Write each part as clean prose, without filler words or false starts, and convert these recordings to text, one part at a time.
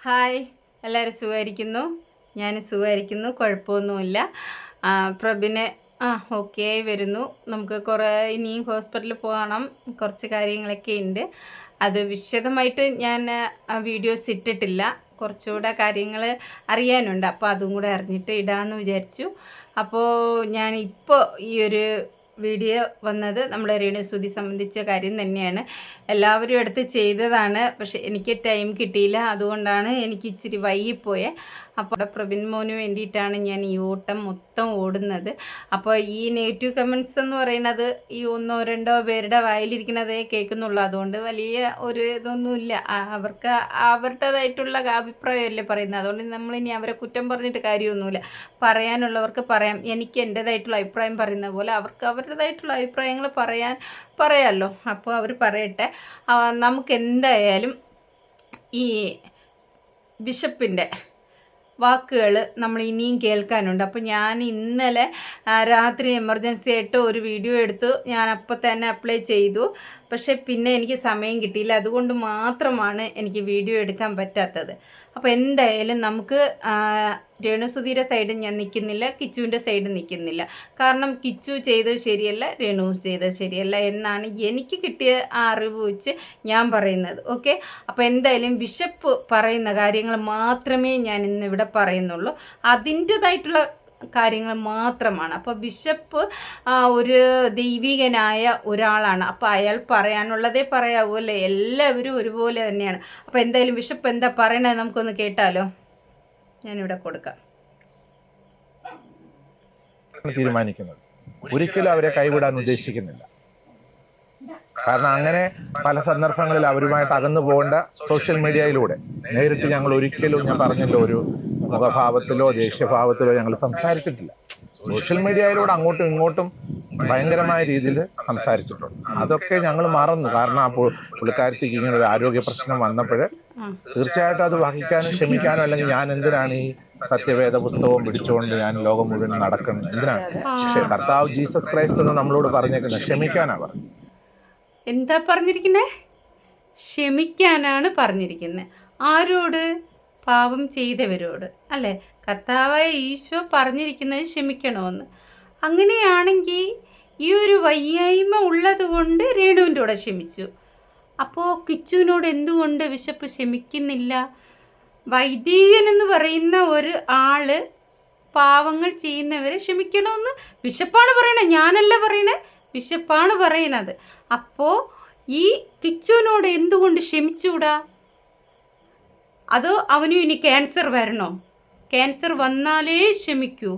Hi, എല്ലാവരും സുഖമായിരിക്കുന്നു. ഞാൻ സുഖമായിരിക്കുന്നു, കുഴപ്പമൊന്നുമില്ല. പ്രബിന് ഓക്കെ ആയി വരുന്നു. നമുക്ക് ഇനിയും ഹോസ്പിറ്റലിൽ പോകണം, കുറച്ച് കാര്യങ്ങളൊക്കെ ഉണ്ട്. അത് വിശദമായിട്ട് ഞാൻ വീഡിയോസ് ഇട്ടിട്ടില്ല, കുറച്ചുകൂടെ കാര്യങ്ങൾ അറിയാനുണ്ട്. അപ്പോൾ അതും കൂടെ അറിഞ്ഞിട്ട് ഇടാമെന്ന് വിചാരിച്ചു. അപ്പോൾ ഞാനിപ്പോൾ ഈ ഒരു വീഡിയോ വന്നത് നമ്മുടെ രേണുസുതി സംബന്ധിച്ച കാര്യം തന്നെയാണ്. എല്ലാവരും എടുത്ത് ചെയ്തതാണ്, പക്ഷെ എനിക്ക് ടൈം കിട്ടിയില്ല. അതുകൊണ്ടാണ് എനിക്ക് ഇച്ചിരി വൈകിപ്പോയെ. അപ്പോൾ പ്രബിൻ മോന് വേണ്ടിയിട്ടാണ് ഞാൻ ഈ ഓട്ടം മൊത്തം ഓടുന്നത്. അപ്പോൾ ഈ നെഗറ്റീവ് കമൻസ് എന്ന് പറയുന്നത് ഈ ഒന്നോ രണ്ടോ പേരുടെ വായിലിരിക്കുന്നതേ കേൾക്കുന്നുള്ളൂ. അതുകൊണ്ട് വലിയ ഒരു ഇതൊന്നുമില്ല. അവർക്ക് അവരുടേതായിട്ടുള്ള അഭിപ്രായമല്ലേ പറയുന്നത്. അതുകൊണ്ട് നമ്മളിനി അവരെ കുറ്റം പറഞ്ഞിട്ട് കാര്യമൊന്നുമില്ല. പറയാനുള്ളവർക്ക് പറയാം. എനിക്ക് എൻ്റേതായിട്ടുള്ള അഭിപ്രായം പറയുന്ന പോലെ അവർക്ക് അവരുടേതായിട്ടുള്ള അഭിപ്രായങ്ങൾ പറയാമല്ലോ. അപ്പോൾ അവർ പറയട്ടെ. നമുക്ക് എന്തായാലും ഈ ബിഷപ്പിൻ്റെ വാക്കുകൾ നമ്മൾ ഇനിയും കേൾക്കാനുണ്ട്. അപ്പോൾ ഞാൻ ഇന്നലെ രാത്രി എമർജൻസി ആയിട്ട് ഒരു വീഡിയോ എടുത്തു, ഞാൻ അപ്പോൾ തന്നെ അപ്ലൈ ചെയ്തു. പക്ഷെ പിന്നെ എനിക്ക് സമയം കിട്ടിയില്ല. അതുകൊണ്ട് മാത്രമാണ് എനിക്ക് വീഡിയോ എടുക്കാൻ പറ്റാത്തത്. അപ്പോൾ എന്തായാലും നമുക്ക് രേണുസുധിയുടെ സൈഡ് ഞാൻ നിൽക്കുന്നില്ല, കിച്ചുവിൻ്റെ സൈഡ് നിൽക്കുന്നില്ല. കാരണം കിച്ചു ചെയ്തത് ശരിയല്ല, രേണു ചെയ്തത് ശരിയല്ല എന്നാണ് എനിക്ക് കിട്ടിയ ആ അറിവ് വെച്ച് ഞാൻ പറയുന്നത്. ഓക്കെ, അപ്പോൾ എന്തായാലും ബിഷപ്പ് പറയുന്ന കാര്യങ്ങൾ മാത്രമേ ഞാൻ ഇന്നിവിടെ പറയുന്നുള്ളൂ. അതിൻ്റേതായിട്ടുള്ള കാര്യങ്ങൾ മാത്രമാണ്. അപ്പോൾ ബിഷപ്പ് ഒരു ദൈവികനായ ഒരാളാണ്. അപ്പോൾ അയാൾ പറയാനുള്ളതേ പറയാവൂ അല്ലേ. എല്ലാവരും ഒരുപോലെ തന്നെയാണ്. അപ്പോൾ എന്തായാലും ബിഷപ്പ് എന്താ പറയണത് നമുക്കൊന്ന് കേട്ടാലോ. ഞാനിവിടെ കൊടുക്കാം. തീരുമാനിക്കുന്നത് ഒരിക്കലും അവരെ കൈവിടാൻ ഉദ്ദേശിക്കുന്നില്ല. കാരണം അങ്ങനെ പല സന്ദർഭങ്ങളിൽ അവരുമായിട്ട് അകന്നു പോകേണ്ട സോഷ്യൽ മീഡിയയിലൂടെ നേരിട്ട് ഞങ്ങൾ ഒരിക്കലും, ഞാൻ പറഞ്ഞല്ലോ, ഒരു മുഖഭാവത്തിലോ ദേഷ്യഭാവത്തിലോ ഞങ്ങൾ സംസാരിച്ചിട്ടില്ല. സോഷ്യൽ മീഡിയയിലൂടെ അങ്ങോട്ടും ഇങ്ങോട്ടും ഭയങ്കരമായ രീതിയിൽ സംസാരിച്ചിട്ടുണ്ട്. അതൊക്കെ ഞങ്ങൾ മറന്നു. കാരണം ആ പുള്ളിക്കാരത്തേക്ക് ഇങ്ങനെ ഒരു ആരോഗ്യ പ്രശ്നം വന്നപ്പോൾ തീർച്ചയായിട്ടും അത് വഹിക്കാനും ക്ഷമിക്കാനും, അല്ലെങ്കിൽ ഞാൻ എന്തിനാണ് ഈ സത്യവേദ പുസ്തകവും പിടിച്ചുകൊണ്ട് ഞാൻ ലോകം മുഴുവൻ നടക്കുന്നത്, എന്തിനാണ്? പക്ഷെ കർത്താവ് ജീസസ് ക്രൈസ്റ്റ് എന്ന് നമ്മളോട് പറഞ്ഞേക്കുന്നത് ക്ഷമിക്കാനാ പറഞ്ഞു. എന്താ പറഞ്ഞിരിക്കുന്നത്? ക്ഷമിക്കാനാണ് പറഞ്ഞിരിക്കുന്നത്. ആരോട്? പാപം ചെയ്തവരോട് അല്ലേ. കർത്താവായ ഈശോ പറഞ്ഞിരിക്കുന്നത് ക്ഷമിക്കണമെന്ന്. അങ്ങനെയാണെങ്കിൽ ഈ ഒരു വയ്യായ്മ ഉള്ളത് കൊണ്ട് രേണുവിൻ്റെ കൂടെ ക്ഷമിച്ചു. അപ്പോൾ കിച്ചുവിനോട് എന്തുകൊണ്ട് ബിഷപ്പ് ക്ഷമിക്കുന്നില്ല? വൈദികൻ എന്ന് പറയുന്ന ഒരു ആള് പാവങ്ങൾ ചെയ്യുന്നവരെ ക്ഷമിക്കണമെന്ന് ബിഷപ്പാണ് പറയണത്, ഞാനല്ല പറയണേ, ബിഷപ്പാണ് പറയുന്നത്. അപ്പോൾ ഈ കിച്ചുവിനോട് എന്തുകൊണ്ട് ക്ഷമിച്ചുകൂടാ? അതോ അവനും ഇനി ക്യാൻസർ വരണോ? ക്യാൻസർ വന്നാലേ ക്ഷമിക്കൂ?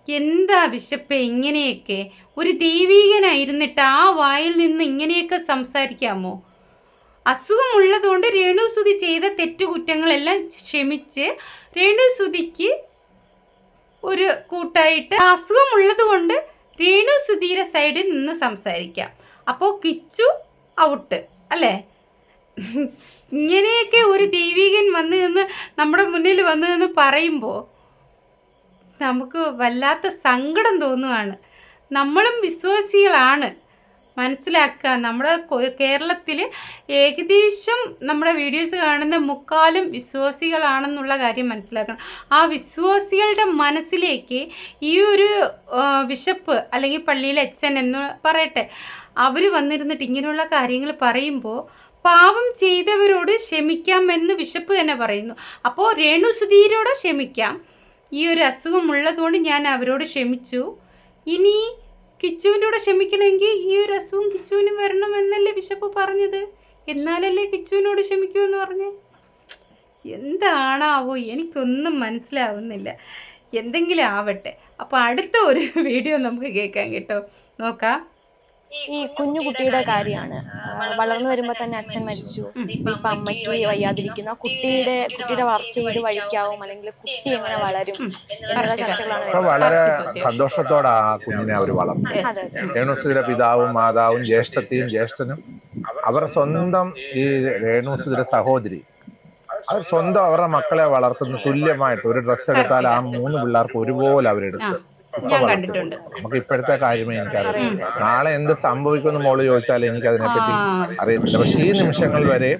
എന്താ ബിഷപ്പേ ഇങ്ങനെയൊക്കെ? ഒരു ദൈവീകനായിരുന്നിട്ട് ആ വായിൽ നിന്ന് ഇങ്ങനെയൊക്കെ സംസാരിക്കാമോ? അസുഖമുള്ളതുകൊണ്ട് രേണുസുതി ചെയ്ത തെറ്റുകുറ്റങ്ങളെല്ലാം ക്ഷമിച്ച് രേണുസുതിക്ക് ഒരു കൂട്ടായിട്ട് അസുഖമുള്ളത് കൊണ്ട് രേണുസുതിയുടെ സൈഡിൽ നിന്ന് സംസാരിക്കാം. അപ്പോൾ കിച്ചു ഔട്ട് അല്ലേ? ഇങ്ങനെയൊക്കെ ഒരു ദൈവികൻ വന്നു നിന്ന് നമ്മുടെ മുന്നിൽ വന്നു നിന്ന് പറയുമ്പോൾ നമുക്ക് വല്ലാത്ത സങ്കടം തോന്നുകയാണ്. നമ്മളും വിശ്വാസികളാണ്, മനസ്സിലാക്കുക. നമ്മുടെ കേരളത്തിൽ ഏകദേശം നമ്മുടെ വീഡിയോസ് കാണുന്ന മുക്കാലും വിശ്വാസികളാണെന്നുള്ള കാര്യം മനസ്സിലാക്കണം. ആ വിശ്വാസികളുടെ മനസ്സിലേക്ക് ഈ ഒരു ബിഷപ്പ് അല്ലെങ്കിൽ പള്ളിയിലെ അച്ഛൻ എന്ന് പറയട്ടെ, അവർ വന്നിരുന്നിട്ട് ഇങ്ങനെയുള്ള കാര്യങ്ങൾ പറയുമ്പോൾ പാപം ചെയ്തവരോട് ക്ഷമിക്കാമെന്ന് ബിഷപ്പ് തന്നെ പറയുന്നു. അപ്പോൾ രേണുസുധീരോട് ക്ഷമിക്കാം, ഈ ഒരു അസുഖമുള്ളതുകൊണ്ട് ഞാൻ അവരോട് ക്ഷമിച്ചു, ഇനി കിച്ചുവിൻ്റെ കൂടെ ക്ഷമിക്കണമെങ്കിൽ ഈ ഒരു അസുഖം കിച്ചുവിനും വരണമെന്നല്ലേ ബിഷപ്പ് പറഞ്ഞത്. എന്നാലല്ലേ കിച്ചുവിനോട് ക്ഷമിക്കൂ എന്ന് പറഞ്ഞേ. എന്താണാവോ, എനിക്കൊന്നും മനസ്സിലാവുന്നില്ല. എന്തെങ്കിലും ആവട്ടെ. അപ്പോൾ അടുത്ത ഒരു വീഡിയോ നമുക്ക് കേൾക്കാം കേട്ടോ, നോക്കാം. ഈ കുഞ്ഞു കുട്ടിയുടെ കാര്യമാണ്. വളർന്നു വരുമ്പോൾ തന്നെ അച്ഛൻ മരിച്ചു, ഇപ്പൊ അമ്മയ്ക്ക് വയ്യാതിരിക്കുന്നു. കുട്ടിയുടെ വളർച്ചയുടെ വഴിക്കാവും, അല്ലെങ്കിൽ കുട്ടി എങ്ങനെ വളരും എന്നുള്ള ചർച്ചകളാണ്. വളരെ സന്തോഷത്തോടെ ആ കുഞ്ഞിനെ അവർ വളർന്നു. രേണുസുതിയുടെ പിതാവും മാതാവും ജ്യേഷ്ഠത്തെയും ജ്യേഷ്ഠനും അവർ സ്വന്തം ഈ രേണുസുതിയുടെ സഹോദരി അവർ സ്വന്തം അവരുടെ മക്കളെ വളർത്തുന്ന തുല്യമായിട്ട് ഒരു ഡ്രസ്സ് എടുത്താൽ ആ 3 പിള്ളേർക്ക് ഒരുപോലെ അവരെടുത്ത് നമുക്ക് ഇപ്പോഴത്തെ കാര്യമേ എനിക്കറിയാം. നാളെ എന്ത് സംഭവിക്കുമെന്ന് മോള് ചോദിച്ചാൽ എനിക്ക് അതിനെപ്പറ്റി അറിയത്തില്ല. പക്ഷെ ഈ നിമിഷങ്ങൾ വരെ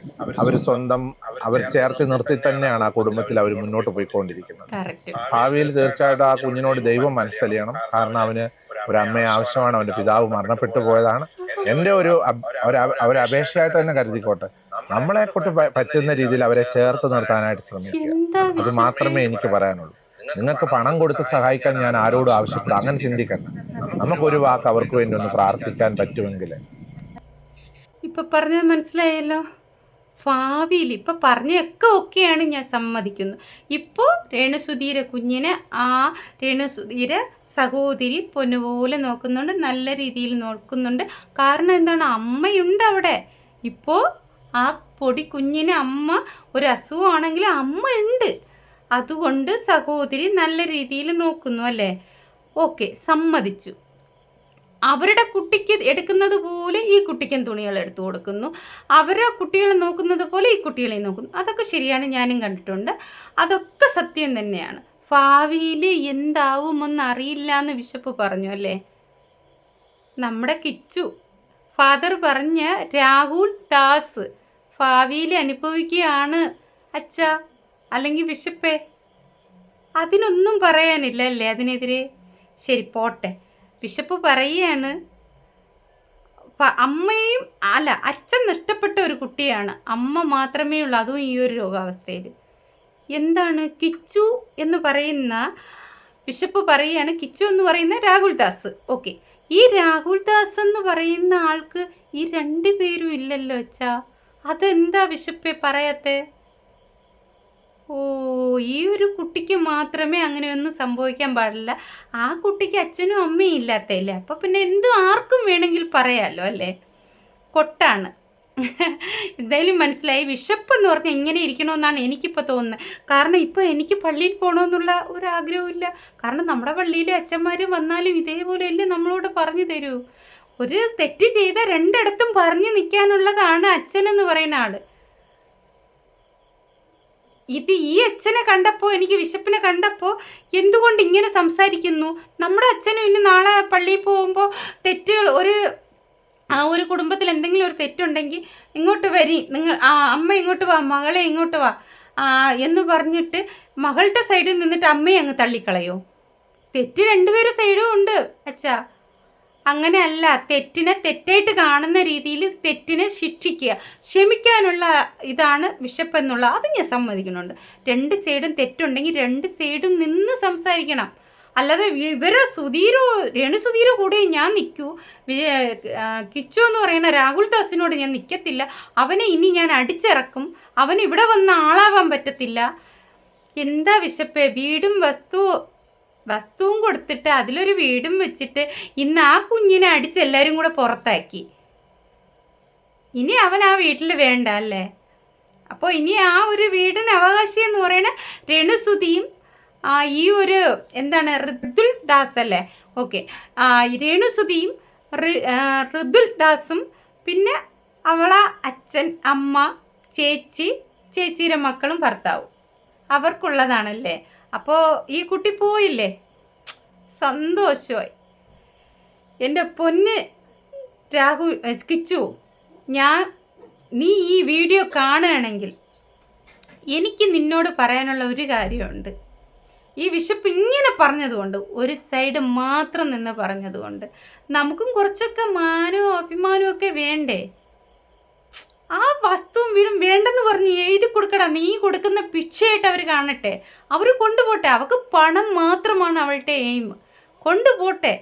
അവർ സ്വന്തം അവർ ചേർത്ത് നിർത്തി തന്നെയാണ് ആ കുടുംബത്തിൽ അവർ മുന്നോട്ട് പോയിക്കൊണ്ടിരിക്കുന്നത്. കറക്റ്റ്. ഭാവിയിൽ തീർച്ചയായിട്ടും ആ കുഞ്ഞിനോട് ദൈവം മനസ്സലിയണം. കാരണം അവന് ഒരു അമ്മയെ ആവശ്യമാണ്. അവന്റെ പിതാവ് മരണപ്പെട്ടു പോയതാണ്. എൻ്റെ ഒരു അപേക്ഷയായിട്ട് തന്നെ കരുതിക്കോട്ടെ, നമ്മളെ കൊണ്ട് പറ്റുന്ന രീതിയിൽ അവരെ ചേർത്ത് നിർത്താനായിട്ട് ശ്രമിക്കുക. എന്താ അത് മാത്രമേ എനിക്ക് പറയാനുള്ളൂ. നിങ്ങൾക്ക് പണം കൊടുത്ത് സഹായിക്കാൻ ഞാൻ ആരോടും ആവശ്യപ്പെടും, അങ്ങനെ ചിന്തിക്കണ്ട. നമുക്കൊരു വാക്ക് അവർക്ക് വേണ്ടി ഒന്ന് പ്രാർത്ഥിക്കാൻ പറ്റുമെങ്കിൽ. ഇപ്പൊ പറഞ്ഞത് മനസ്സിലായല്ലോ. ഭാവിയിൽ ഇപ്പം പറഞ്ഞൊക്കെ ഓക്കെയാണ്, ഞാൻ സമ്മതിക്കുന്നു. ഇപ്പോൾ രേണുസുധീരെ കുഞ്ഞിനെ ആ രേണുസുധീരെ സഹോദരി പൊന്നുപോലെ നോക്കുന്നുണ്ട്, നല്ല രീതിയിൽ നോക്കുന്നുണ്ട്. കാരണം എന്താണ്, അമ്മയുണ്ട് അവിടെ. ഇപ്പോൾ ആ പൊടി കുഞ്ഞിന് അമ്മ ഒരു അസുഖമാണെങ്കിൽ അമ്മ ഉണ്ട്, അതുകൊണ്ട് സഹോദരി നല്ല രീതിയിൽ നോക്കുന്നു അല്ലേ? ഓക്കെ, സമ്മതിച്ചു. അവരുടെ കുട്ടിക്ക് എടുക്കുന്നത് പോലെ ഈ കുട്ടിക്കും തുണികൾ എടുത്തു കൊടുക്കുന്നു, അവരുടെ കുട്ടികളെ നോക്കുന്നത് പോലെ ഈ കുട്ടികളെ നോക്കുന്നു. അതൊക്കെ ശരിയാണ്, ഞാനും കണ്ടിട്ടുണ്ട്. അതൊക്കെ സത്യം തന്നെയാണ്. ഭാവിയിൽ എന്താവുമെന്ന് അറിയില്ല എന്ന് ബിഷപ്പ് പറഞ്ഞു അല്ലേ? നമ്മുടെ കിച്ചു ഫാദർ പറഞ്ഞ രാഹുൽ ദാസ് ഭാവിയിൽ അനുഭവിക്കുകയാണ് അച്ഛ, അല്ലെങ്കിൽ ബിഷപ്പേ. അതിനൊന്നും പറയാനില്ല അല്ലേ അതിനെതിരെ? ശരി, പോട്ടെ. ബിഷപ്പ് പറയുകയാണ്, അമ്മയും അല്ല അച്ഛൻ നഷ്ടപ്പെട്ട ഒരു കുട്ടിയാണ്, അമ്മ മാത്രമേ ഉള്ളൂ, അതും ഈ ഒരു രോഗാവസ്ഥയിൽ. എന്താണ് കിച്ചു എന്ന് പറയുന്ന ബിഷപ്പ് പറയുകയാണ്, കിച്ചു എന്ന് പറയുന്ന രാഹുൽ ദാസ്. ഓക്കെ, ഈ രാഹുൽ ദാസ് എന്ന് പറയുന്ന ആൾക്ക് ഈ 2 പേരും ഇല്ലല്ലോ അച്ഛാ. അതെന്താ ബിഷപ്പേ പറയാത്തെ? ഓ, ഈ ഒരു കുട്ടിക്ക് മാത്രമേ അങ്ങനെയൊന്നും സംഭവിക്കാൻ പാടില്ല. ആ കുട്ടിക്ക് അച്ഛനും അമ്മയും ഇല്ലാത്തല്ലേ, അപ്പം പിന്നെ ആർക്കും വേണമെങ്കിൽ പറയാമല്ലോ അല്ലേ? കൊട്ടാണ്. എന്തായാലും മനസ്സിലായി. ബിഷപ്പ് എന്ന് പറഞ്ഞാൽ ഇങ്ങനെ ഇരിക്കണമെന്നാണ് എനിക്കിപ്പോൾ തോന്നുന്നത്. കാരണം ഇപ്പോൾ എനിക്ക് പള്ളിയിൽ പോകണമെന്നുള്ള ഒരു ആഗ്രഹമില്ല. കാരണം നമ്മുടെ പള്ളിയിലെ അച്ഛന്മാർ വന്നാലും ഇതേപോലെയല്ലേ നമ്മളോട് പറഞ്ഞു തരൂ. ഒരു തെറ്റ് ചെയ്ത 2 ഇടത്തും പറഞ്ഞു നിൽക്കാനുള്ളതാണ് അച്ഛനെന്ന് പറയുന്ന ആൾ. ഈ അച്ഛനെ കണ്ടപ്പോൾ, എനിക്ക് ബിഷപ്പിനെ കണ്ടപ്പോൾ എന്തുകൊണ്ട് ഇങ്ങനെ സംസാരിക്കുന്നു? നമ്മുടെ അച്ഛനും ഇനി നാളെ പള്ളിയിൽ പോകുമ്പോൾ തെറ്റുകൾ ഒരു കുടുംബത്തിൽ എന്തെങ്കിലും ഒരു തെറ്റുണ്ടെങ്കിൽ ഇങ്ങോട്ട് വരി, നിങ്ങൾ അമ്മ ഇങ്ങോട്ട് വാ, മകളെ ഇങ്ങോട്ട് വാ എന്ന് പറഞ്ഞിട്ട് മകളുടെ സൈഡിൽ നിന്നിട്ട് അമ്മയെ അങ്ങ് തള്ളിക്കളയോ? തെറ്റ് 2 പേരും സൈഡും ഉണ്ട് അച്ഛാ. അങ്ങനെയല്ല, തെറ്റിനെ തെറ്റായിട്ട് കാണുന്ന രീതിയിൽ തെറ്റിനെ ശിക്ഷിക്കുക, ക്ഷമിക്കാനുള്ള ഇതാണ് ബിഷപ്പ് എന്നുള്ള, അത് ഞാൻ സമ്മതിക്കുന്നുണ്ട്. 2 സൈഡും തെറ്റുണ്ടെങ്കിൽ 2 സൈഡും നിന്ന് സംസാരിക്കണം. അല്ലാതെ രേണുസുധീരോ കൂടെ ഞാൻ നിൽക്കൂ, കിച്ചു എന്ന് പറയുന്ന രാഹുൽ ദാസിനോട് ഞാൻ നിൽക്കത്തില്ല, അവനെ ഇനി ഞാൻ അടിച്ചിറക്കും, അവൻ ഇവിടെ വന്ന ആളാവാൻ പറ്റത്തില്ല. എന്താ ബിഷപ്പേ, വീടും വസ്തുവും കൊടുത്തിട്ട് അതിലൊരു വീടും വെച്ചിട്ട് ഇന്ന് ആ കുഞ്ഞിനെ അടിച്ച് എല്ലാവരും കൂടെ പുറത്താക്കി. ഇനി അവൻ ആ വീട്ടിൽ വേണ്ട അല്ലേ? അപ്പോൾ ഇനി ആ ഒരു വീടിന് അവകാശി എന്ന് പറയുന്ന രേണുസുധിയും ഈ ഒരു എന്താണ് ഋതുൽ ദാസ് അല്ലേ? ഓക്കെ, രേണുസുധിയും ഋതുൽ ദാസും പിന്നെ അവളെ അച്ഛൻ, അമ്മ, ചേച്ചിയുടെ മക്കളും ഭർത്താവും അവർക്കുള്ളതാണല്ലേ? അപ്പോൾ ഈ കുട്ടി പോയില്ലേ, സന്തോഷമായി. എൻ്റെ പൊന്ന് കിച്ചു, നീ ഈ വീഡിയോ കാണുകയാണെങ്കിൽ എനിക്ക് നിന്നോട് പറയാനുള്ള ഒരു കാര്യമുണ്ട്. ഈ ബിഷപ്പ് ഇങ്ങനെ പറഞ്ഞതുകൊണ്ട്, ഒരു സൈഡ് മാത്രം നിന്ന് പറഞ്ഞതുകൊണ്ട് നമുക്കും കുറച്ചൊക്കെ മാനവും അഭിമാനവും ഒക്കെ വേണ്ടേ? ആ വസ്തുവും വീടും വേണ്ടെന്ന് പറഞ്ഞ് എഴുതി കൊടുക്കടാ. നീ കൊടുക്കുന്ന ഭിക്ഷയായിട്ട് അവർ കാണട്ടെ, അവർ കൊണ്ടുപോട്ടെ. അവർക്ക് പണം മാത്രമാണ് അവളുടെ എയിം. കൊണ്ടുപോട്ടെ,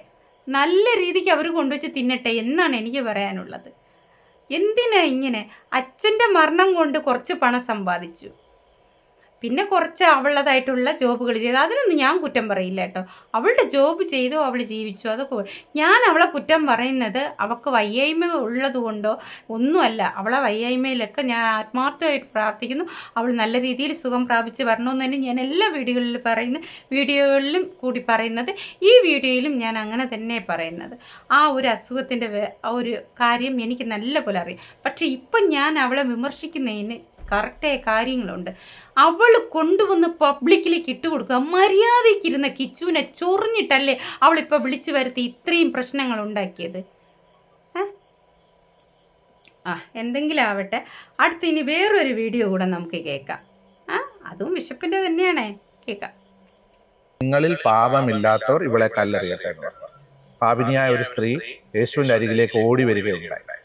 നല്ല രീതിക്ക് അവർ കൊണ്ടുവച്ച് തിന്നട്ടെ എന്നാണ് എനിക്ക് പറയാനുള്ളത്. എന്തിനാ ഇങ്ങനെ? അച്ഛൻ്റെ മരണം കൊണ്ട് കുറച്ച് പണം സമ്പാദിച്ചു, പിന്നെ കുറച്ച് അവളുടേതായിട്ടുള്ള ജോബുകൾ ചെയ്തു, അതിനൊന്നും ഞാൻ കുറ്റം പറയില്ല കേട്ടോ. അവളുടെ ജോബ് ചെയ്തു, അവൾ ജീവിച്ചു, അതൊക്കെ. ഞാൻ അവളെ കുറ്റം പറയുന്നത് അവൾക്ക് വയ്യായ്മ ഉള്ളത് കൊണ്ടോ ഒന്നുമല്ല. അവളെ വയ്യായ്മയിലൊക്കെ ഞാൻ ആത്മാർത്ഥമായിട്ട് പ്രാർത്ഥിക്കുന്നു. അവൾ നല്ല രീതിയിൽ സുഖം പ്രാപിച്ച് വരണമെന്ന് തന്നെ ഞാൻ എല്ലാ വീഡിയോകളിലും കൂടി പറയുന്നത്, ഈ വീഡിയോയിലും ഞാൻ അങ്ങനെ തന്നെ പറയുന്നത്. ആ ഒരു അസുഖത്തിൻ്റെ ഒരു കാര്യം എനിക്ക് നല്ല പോലെ അറിയാം. പക്ഷേ ഇപ്പം ഞാൻ അവളെ വിമർശിക്കുന്നതിന് കറക്റ്റായ കാര്യങ്ങളുണ്ട്. അവൾ കൊണ്ടുവന്ന് പബ്ലിക്കിലേക്ക് ഇട്ടുകൊടുക്കുക. മര്യാദയ്ക്കിരുന്ന കിച്ചുവിനെ ചൊറിഞ്ഞിട്ടല്ലേ അവളിപ്പോൾ വിളിച്ചു വരുത്തി ഇത്രയും പ്രശ്നങ്ങൾ ഉണ്ടാക്കിയത്? എന്തെങ്കിലും ആവട്ടെ. അടുത്ത് ഇനി വേറൊരു വീഡിയോ കൂടെ നമുക്ക് കേൾക്കാം. അതും വിശപ്പിൻ്റെ തന്നെയാണേ, കേൾക്കാം. നിങ്ങളിൽ പാപമില്ലാത്തവർ ഇവളെ കല്ലെറിയട്ടെ എന്ന് പറഞ്ഞു. പാപിനിയായ ഒരു സ്ത്രീ യേശുവിൻ്റെ അരികിലേക്ക് ഓടി വരികയുണ്ടായി.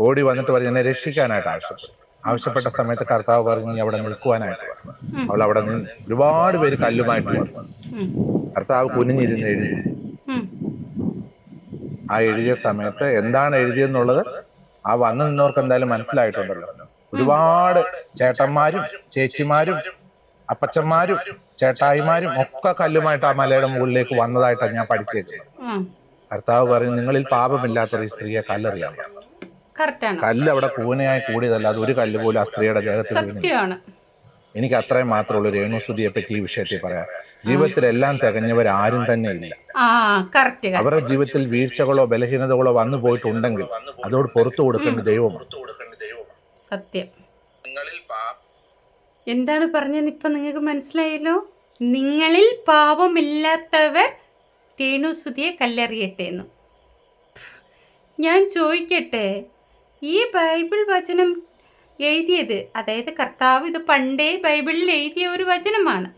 ഓടി വന്നിട്ട് പറഞ്ഞു, എന്നെ രക്ഷിക്കാനായിട്ട് ആവശ്യപ്പെട്ട സമയത്ത് കർത്താവ് പറഞ്ഞു, നീ അവിടെ നിൽക്കുവാനായിട്ട് പറഞ്ഞു. അവൾ അവിടെ നിന്ന് ഒരുപാട് പേര് കല്ലുമായിട്ട് വന്നു. കർത്താവ് കുനിഞ്ഞിരുന്ന് എഴുതി. ആ എഴുതിയ സമയത്ത് എന്താണ് എഴുതിയെന്നുള്ളത് ആ വന്നു നിന്നവർക്ക് എന്തായാലും മനസ്സിലായിട്ടുണ്ടല്ലോ. ഒരുപാട് ചേട്ടന്മാരും ചേച്ചിമാരും അപ്പച്ചന്മാരും ചേട്ടായിമാരും ഒക്കെ കല്ലുമായിട്ട് ആ മലയുടെ മുകളിലേക്ക് വന്നതായിട്ടാണ് ഞാൻ പഠിച്ചേച്ചത്. കർത്താവ് പറഞ്ഞു, നിങ്ങളിൽ പാപമില്ലാത്ത ഈ സ്ത്രീയെ കല്ലെറിയാൻ പറഞ്ഞു. കല്ല് അവിടെ കൂനയായി കൂടിയതല്ല, അത് ഒരു കല്ല് പോലും ആ സ്ത്രീയുടെ ദേഹത്തിൽ വീണില്ല. എനിക്ക് അത്രയും മാത്രമുള്ളൂ രേണുസുതിയെ പറ്റി ഈ വിഷയത്തിൽ പറയാം. ജീവിതത്തിലെല്ലാം തികഞ്ഞവരാരും തന്നെ ഇല്ല. അവരുടെ ജീവിതത്തിൽ വീഴ്ചകളോ ബലഹീനതകളോ വന്നു പോയിട്ടുണ്ടെങ്കിൽ അതോട് പുറത്തു കൊടുക്കേണ്ട ദൈവമാണ്. സത്യം. എന്താണ് പറഞ്ഞതെന്ന് ഇപ്പൊ നിങ്ങൾക്ക് മനസ്സിലായല്ലോ. നിങ്ങളിൽ പാപമില്ലാത്തവർ രേണുസുതിയെ കല്ലെറിയട്ടെ എന്ന്. ഞാൻ ചോദിക്കട്ടെ, ഈ ബൈബിൾ വചനം എഴുതിയത്, അതായത് കർത്താവ് ഇത് പണ്ടേ ബൈബിളിൽ എഴുതിയ ഒരു വചനമാണ്.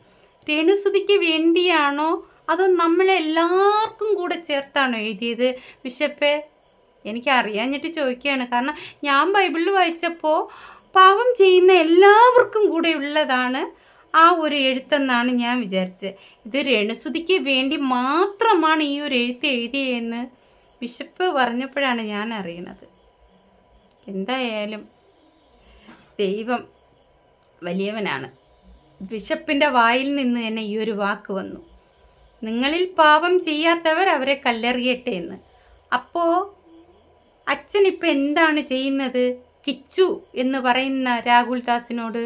രേണുസുതിക്ക് വേണ്ടിയാണോ അതോ നമ്മളെല്ലാവർക്കും കൂടെ ചേർത്താണോ എഴുതിയത് ബിഷപ്പേ? എനിക്കറിയാഞ്ഞിട്ട് ചോദിക്കുകയാണ്. കാരണം ഞാൻ ബൈബിളിൽ വായിച്ചപ്പോൾ പാപം ചെയ്യുന്ന എല്ലാവർക്കും കൂടെ ഉള്ളതാണ് ആ ഒരു എഴുത്തെന്നാണ് ഞാൻ വിചാരിച്ചത്. ഇത് രേണുസുതിക്ക് വേണ്ടി മാത്രമാണ് ഈ ഒരു എഴുത്ത് എഴുതിയതെന്ന് ബിഷപ്പ് പറഞ്ഞപ്പോഴാണ് ഞാൻ അറിയണത്. എന്തായാലും ദൈവം വലിയവനാണ്. ബിഷപ്പിൻ്റെ വായിൽ നിന്ന് തന്നെ ഈ ഒരു വാക്ക് വന്നു, നിങ്ങളിൽ പാപം ചെയ്യാത്തവർ അവരെ കല്ലെറിയട്ടെ എന്ന്. അപ്പോൾ അച്ഛൻ ഇപ്പം എന്താണ് ചെയ്യുന്നത്? കിച്ചു എന്ന് പറയുന്ന രാഹുൽ ദാസിനോട്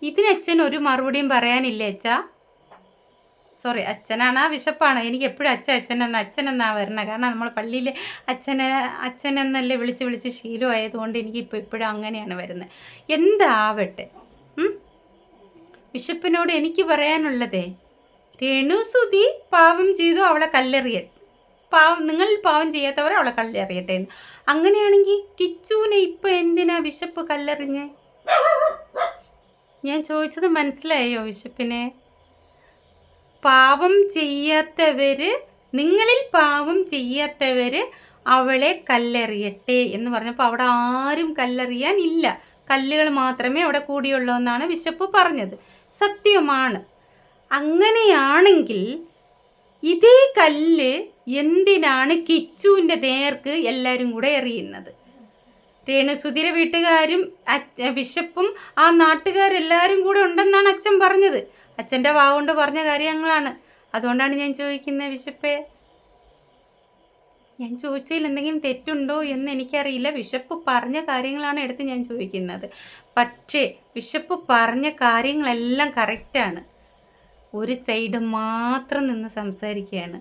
ഇതിനച്ഛൻ ഒരു മറുപടിയും പറയാനില്ലേ അച്ഛാ? സോറി, അച്ഛനാണ് ബിഷപ്പാണ്. എനിക്ക് എപ്പോഴും അച്ഛനെന്നാ വരണത്. കാരണം നമ്മൾ പള്ളിയിൽ അച്ഛനെന്നല്ലേ വിളിച്ച് ശീലമായതുകൊണ്ട് എനിക്കിപ്പോൾ ഇപ്പോഴും അങ്ങനെയാണ് വരുന്നത്. എന്താവട്ടെ, ബിഷപ്പിനോട് എനിക്ക് പറയാനുള്ളതേ, രേണുസുതി പാവം ചെയ്തു, അവളെ കല്ലെറിയട്ടെ. നിങ്ങൾ പാവം ചെയ്യാത്തവരെ അവളെ കല്ലെറിയട്ടെ എന്ന്. അങ്ങനെയാണെങ്കിൽ കിച്ചുവിനെ ഇപ്പം എന്തിനാ ബിഷപ്പ് കല്ലെറിഞ്ഞേ? ഞാൻ ചോദിച്ചത് മനസ്സിലായോ ബിഷപ്പിനെ? പാപം ചെയ്യാത്തവർ, നിങ്ങളിൽ പാപം ചെയ്യാത്തവർ അവളെ കല്ലെറിയട്ടെ എന്ന് പറഞ്ഞപ്പോൾ അവിടെ ആരും കല്ലെറിയാൻ ഇല്ല, കല്ലുകൾ മാത്രമേ അവിടെ കൂടിയുള്ളൂ എന്നാണ് ബിഷപ്പ് പറഞ്ഞത്. സത്യമാണ്. അങ്ങനെയാണെങ്കിൽ ഇതേ കല്ല് എന്തിനാണ് കിച്ചുവിൻ്റെ നേർക്ക് എല്ലാവരും കൂടെ എറിയുന്നത്? രേണുസുതിയുടെ വീട്ടുകാരും ബിഷപ്പും ആ നാട്ടുകാരെല്ലാവരും കൂടെ ഉണ്ടെന്നാണ് അച്ഛൻ പറഞ്ഞത്. അച്ഛൻ്റെ വാഗുകൊണ്ട് പറഞ്ഞ കാര്യങ്ങളാണ്. അതുകൊണ്ടാണ് ഞാൻ ചോദിക്കുന്നത് ബിഷപ്പേ. ഞാൻ ചോദിച്ചതിൽ എന്തെങ്കിലും തെറ്റുണ്ടോ എന്ന് എനിക്കറിയില്ല. ബിഷപ്പ് പറഞ്ഞ കാര്യങ്ങളാണ് എടുത്ത് ഞാൻ ചോദിക്കുന്നത്. പക്ഷേ ബിഷപ്പ് പറഞ്ഞ കാര്യങ്ങളെല്ലാം കറക്റ്റാണ്. ഒരു സൈഡ് മാത്രം നിന്ന് സംസാരിക്കുകയാണ്.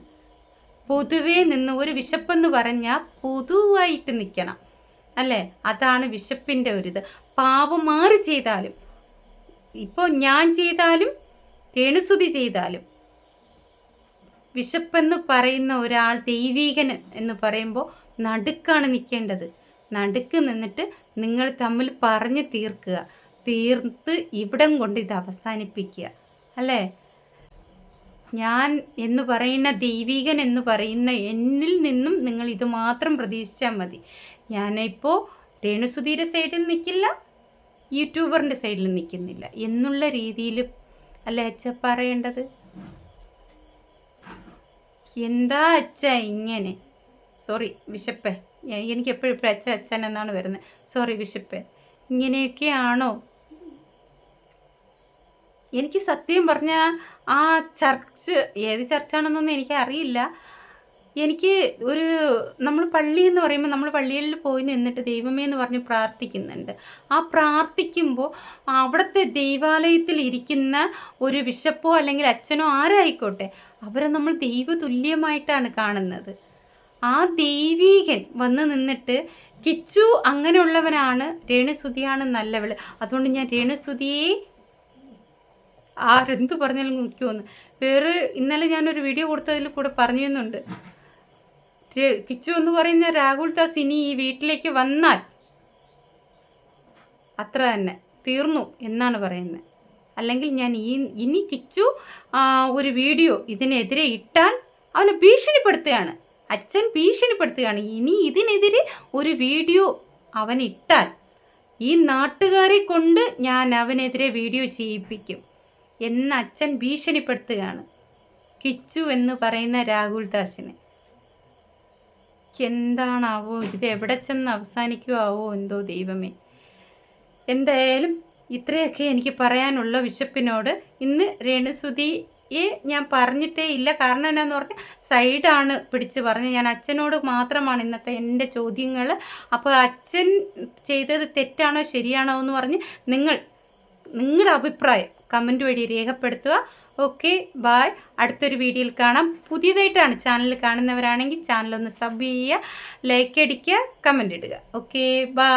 പൊതുവേ നിന്ന് ഒരു ബിഷപ്പെന്ന് പറഞ്ഞാൽ പൊതുവായിട്ട് നിൽക്കണം അല്ലേ? അതാണ് ബിഷപ്പിൻ്റെ ഒരിത്. പാപം മാറി ചെയ്താലും, ഇപ്പോൾ ഞാൻ ചെയ്താലും രേണുസുതി ചെയ്താലും, ബിഷപ്പെന്ന് പറയുന്ന ഒരാൾ ദൈവീകൻ എന്ന് പറയുമ്പോൾ നടുക്കാണ് നിൽക്കേണ്ടത്. നടുക്ക് നിന്നിട്ട് നിങ്ങൾ തമ്മിൽ പറഞ്ഞ് തീർത്ത് ഇവിടം കൊണ്ട് ഇത് അവസാനിപ്പിക്കുക അല്ലേ? ഞാൻ എന്ന് പറയുന്ന ദൈവീകൻ എന്ന് പറയുന്ന എന്നിൽ നിന്നും നിങ്ങൾ ഇത് മാത്രം പ്രതീക്ഷിച്ചാൽ മതി. ഞാനിപ്പോൾ രേണുസുതിയുടെ സൈഡിൽ നിൽക്കില്ല, യൂട്യൂബറിൻ്റെ സൈഡിൽ നിൽക്കുന്നില്ല എന്നുള്ള രീതിയിൽ അല്ലേ അച്ഛ പറയേണ്ടത്? എന്താ അച്ഛ ഇങ്ങനെ? സോറി ബിഷപ്പേ, എനിക്ക് എപ്പോഴും അച്ഛൻ എന്നാണ് വരുന്നത്. സോറി ബിഷപ്പേ, ഇങ്ങനെയൊക്കെയാണോ? എനിക്ക് സത്യം പറഞ്ഞാൽ ആ ചർച്ച് ഏത് ചർച്ചാണെന്നൊന്നും എനിക്കറിയില്ല. എനിക്ക് നമ്മൾ പള്ളി എന്ന് പറയുമ്പോൾ നമ്മൾ പള്ളിയിൽ പോയി നിന്നിട്ട് ദൈവമേ എന്ന് പറഞ്ഞ് പ്രാർത്ഥിക്കുന്നുണ്ട്. ആ പ്രാർത്ഥിക്കുമ്പോൾ അവിടുത്തെ ദൈവാലയത്തിൽ ഇരിക്കുന്ന ഒരു ബിഷപ്പോ അല്ലെങ്കിൽ അച്ഛനോ ആരായിക്കോട്ടെ, അവരെ നമ്മൾ ദൈവതുല്യമായിട്ടാണ് കാണുന്നത്. ആ ദൈവീകൻ വന്ന് നിന്നിട്ട് കിച്ചു അങ്ങനെയുള്ളവനാണ്, രേണുസുതിയാണ് നല്ലവള്, അതുകൊണ്ട് ഞാൻ രേണുസുതിയെ ആരെന്ത് പറഞ്ഞാലും നിൽക്കുമെന്ന്. ഇന്നലെ ഞാനൊരു വീഡിയോ കൊടുത്തതിൽ കൂടെ പറഞ്ഞിരുന്നുണ്ട്, കിച്ചു എന്ന് പറയുന്ന രാഹുൽ ദാസ് ഇനി ഈ വീട്ടിലേക്ക് വന്നാൽ അത്ര തന്നെ തീർന്നു എന്നാണ് പറയുന്നത്. അല്ലെങ്കിൽ ഞാൻ ഇനി കിച്ചു ഒരു വീഡിയോ ഇതിനെതിരെ ഇട്ടാൽ അവനെ ഭീഷണിപ്പെടുത്തുകയാണ്, അച്ഛൻ ഭീഷണിപ്പെടുത്തുകയാണ്. ഇനി ഇതിനെതിരെ ഒരു വീഡിയോ അവൻ ഇട്ടാൽ ഈ നാട്ടുകാരെ കൊണ്ട് ഞാൻ അവനെതിരെ വീഡിയോ ചെയ്യിപ്പിക്കും എന്ന് അച്ഛൻ ഭീഷണിപ്പെടുത്തുകയാണ് കിച്ചു എന്ന് പറയുന്ന രാഹുൽ ദാസിനെ. എന്താണാവോ ഇത്, എവിടെ ചെന്ന് അവസാനിക്കുമാവോ എന്തോ ദൈവമേ. എന്തായാലും ഇത്രയൊക്കെ എനിക്ക് പറയാനുള്ള വിശപ്പിനോട്. ഇന്ന് രേണുസുതിയെ ഞാൻ പറഞ്ഞിട്ടേ ഇല്ല. കാരണം എന്നാന്ന് പറഞ്ഞാൽ സൈഡാണ് പിടിച്ച് പറഞ്ഞത്. ഞാൻ അച്ഛനോട് മാത്രമാണ് ഇന്നത്തെ എൻ്റെ ചോദ്യങ്ങൾ. അപ്പോൾ അച്ഛൻ ചെയ്തത് തെറ്റാണോ ശരിയാണോ എന്ന് പറഞ്ഞ് നിങ്ങളുടെ അഭിപ്രായം കമൻറ്റ് വഴി രേഖപ്പെടുത്തുക. Okay, bye. അടുത്തൊരു വീഡിയോയിൽ കാണാം. പുതിയതായിട്ടാണ് ചാനൽ കാണുന്നവരാണെങ്കിൽ ചാനലൊന്ന് സബ് ചെയ്യുക, ലൈക്ക് അടിക്കുക, കമൻ്റ് ഇടുക. Okay, bye.